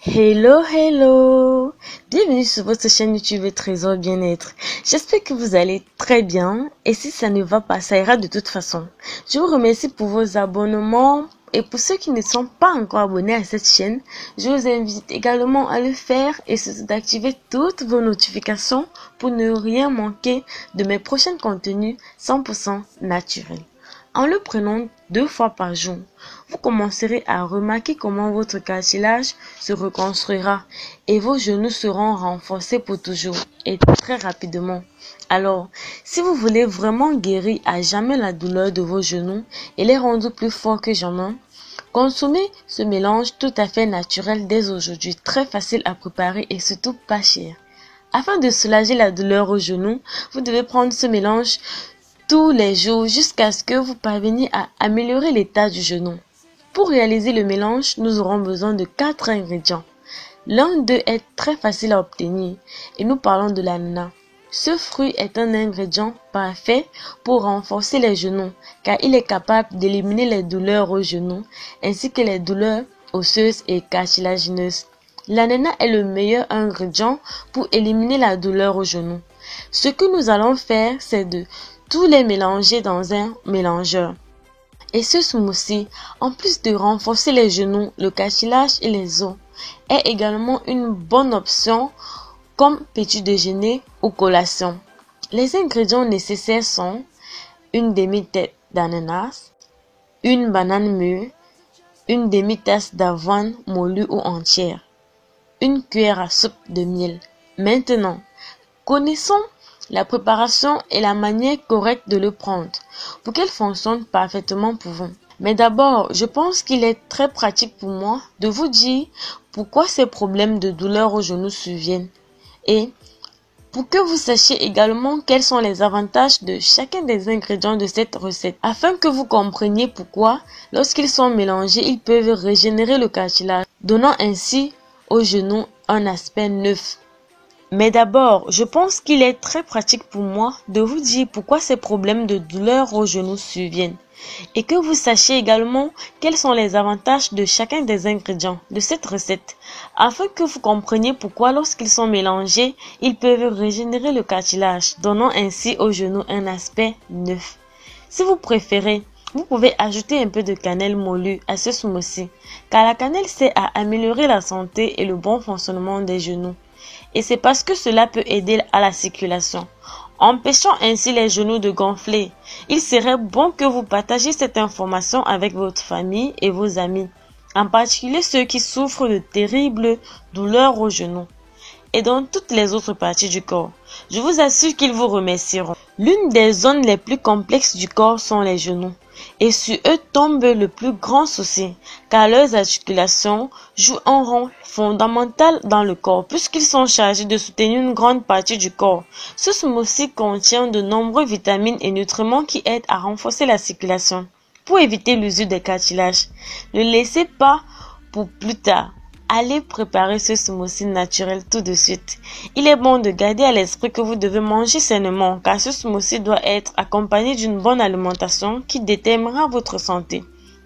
Hello, hello! Bienvenue sur votre chaîne YouTube Trésor Bien-être. J'espère que vous allez très bien et si ça ne va pas, ça ira de toute façon. Je vous remercie pour vos abonnements et pour ceux qui ne sont pas encore abonnés à cette chaîne, je vous invite également à le faire et surtout d'activer toutes vos notifications pour ne rien manquer de mes prochains contenus 100% naturels. En le prenant 2 fois par jour, vous commencerez à remarquer comment votre cartilage se reconstruira et vos genoux seront renforcés pour toujours et très rapidement. Alors, si vous voulez vraiment guérir à jamais la douleur de vos genoux et les rendre plus forts que jamais, consommez ce mélange tout à fait naturel dès aujourd'hui, très facile à préparer et surtout pas cher. Afin de soulager la douleur aux genoux, vous devez prendre ce mélange tous les jours jusqu'à ce que vous parveniez à améliorer l'état du genou. Pour réaliser le mélange, nous aurons besoin de 4 ingrédients. L'un d'eux est très facile à obtenir et nous parlons de l'ananas. Ce fruit est un ingrédient parfait pour renforcer les genoux car il est capable d'éliminer les douleurs aux genoux ainsi que les douleurs osseuses et cartilagineuses. L'ananas est le meilleur ingrédient pour éliminer la douleur aux genoux. Ce que nous allons faire, c'est de tous les mélanger dans un mélangeur. Et ce smoothie, en plus de renforcer les genoux, le cartilage et les os, est également une bonne option comme petit déjeuner ou collation. Les ingrédients nécessaires sont une demi-tête d'ananas, une banane mûre, une demi-tasse d'avoine moulue ou entière, une cuillère à soupe de miel. Maintenant, connaissons la préparation et la manière correcte de le prendre pour qu'elle fonctionne parfaitement pour vous. Mais d'abord, je pense qu'il est très pratique pour moi de vous dire pourquoi ces problèmes de douleur aux genoux surviennent et pour que vous sachiez également quels sont les avantages de chacun des ingrédients de cette recette afin que vous compreniez pourquoi, lorsqu'ils sont mélangés, ils peuvent régénérer le cartilage, donnant ainsi aux genoux un aspect neuf. Mais d'abord, je pense qu'il est très pratique pour moi de vous dire pourquoi ces problèmes de douleur aux genoux surviennent et que vous sachiez également quels sont les avantages de chacun des ingrédients de cette recette afin que vous compreniez pourquoi lorsqu'ils sont mélangés, ils peuvent régénérer le cartilage, donnant ainsi aux genoux un aspect neuf. Si vous préférez, vous pouvez ajouter un peu de cannelle moulue à ce smoothie car la cannelle sert à améliorer la santé et le bon fonctionnement des genoux. Et c'est parce que cela peut aider à la circulation, empêchant ainsi les genoux de gonfler. Il serait bon que vous partagiez cette information avec votre famille et vos amis, en particulier ceux qui souffrent de terribles douleurs aux genoux et dans toutes les autres parties du corps. Je vous assure qu'ils vous remercieront. L'une des zones les plus complexes du corps sont les genoux. Et sur eux tombe le plus grand souci, car leurs articulations jouent un rôle fondamental dans le corps, puisqu'ils sont chargés de soutenir une grande partie du corps. Ce smoothie contient de nombreux vitamines et nutriments qui aident à renforcer la circulation. Pour éviter l'usure des cartilages, ne laissez pas pour plus tard. Allez préparer ce smoothie naturel tout de suite. Il est bon de garder à l'esprit que vous devez manger sainement car ce smoothie doit être accompagné d'une bonne alimentation qui déterminera votre santé.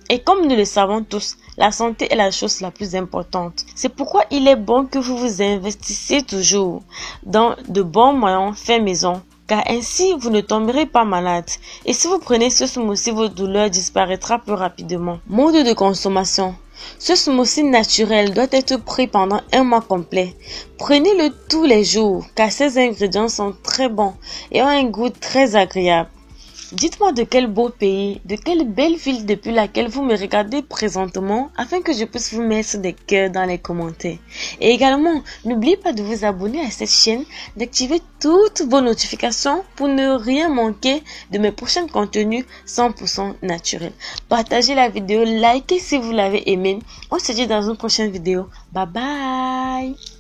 Et comme nous le savons tous, la santé est la chose la plus importante. C'est pourquoi il est bon que vous vous investissiez toujours dans de bons moyens faits maison car ainsi vous ne tomberez pas malade. Et si vous prenez ce smoothie, votre douleur disparaîtra plus rapidement. Mode de consommation. Ce smoothie naturel doit être pris pendant un mois complet. Prenez-le tous les jours car ces ingrédients sont très bons et ont un goût très agréable. Dites-moi de quel beau pays, de quelle belle ville depuis laquelle vous me regardez présentement afin que je puisse vous mettre des cœurs dans les commentaires. Et également, n'oubliez pas de vous abonner à cette chaîne, d'activer toutes vos notifications pour ne rien manquer de mes prochains contenus 100% naturels. Partagez la vidéo, likez si vous l'avez aimé. On se dit dans une prochaine vidéo. Bye bye!